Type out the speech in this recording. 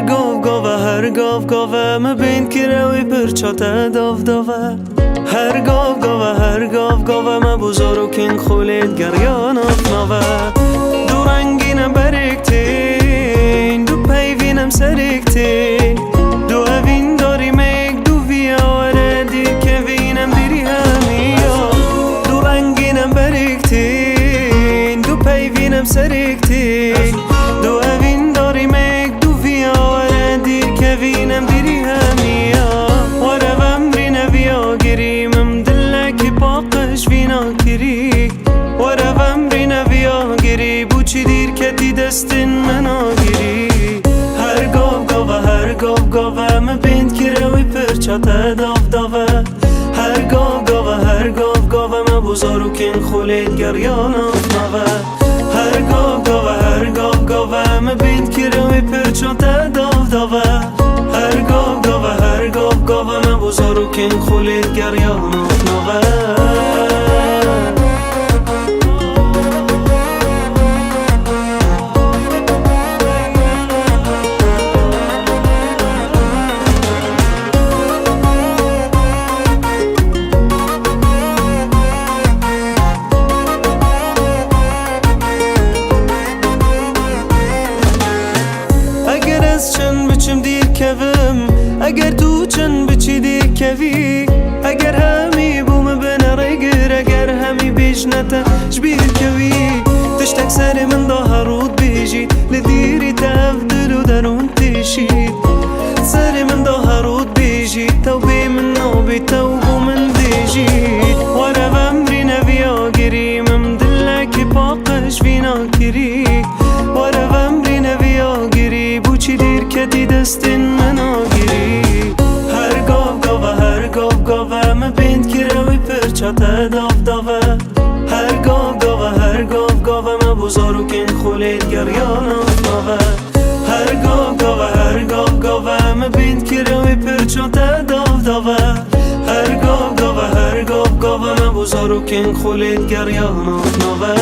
هر گاو ما بین که روی پرچاته داو هر گاو ما بزرگ کن خولید گریان افناوه دو رنگینم برکتین دو پیوینم سرکتین دو اوین داری میگ دو ویاره دیر که وینم دیری همیا دو رنگینم برکتین دو پیوینم سرکتین دو اوین داری میگ دو ویاره دیر که وینم دیری همیا ورم رینه ویا گریمم دلکی پاقش وینا کری ورم رینه ویا گری بوچی دیر که دی دستین منا گری هر گاو ما بین که روی پرچاته داوه هر گاو ما بزرگ کن خولید گریان افناوه هر گاو ما بین که روی پرچاته داوه هر گاو ما بزرگ کن خولید گریان افناوه چند بچم دیر کوم اگر تو چند بچی دیر کوی اگر همی بوم بنره گر اگر همی بیشنته جبیر کوی تشتک سر من دا هرود بیجید لدیری تفدل و درون تشید سر من دا هرود بیجید تو بی من نو بی تو بو من بیجید ورم رینه ویا گریمم دلکی پاقش وینا کری ورم رینه ویا گری بوچی دیر که دی دستین منا گیری هر گاو ما بین که روی پرچاته داوه هر گاو ما بزرگ کن خولید گریان افناوه هر گاو ما بین که روی پرچاته داوه هر گاو ما بزرگ کن خولید گریان افناوه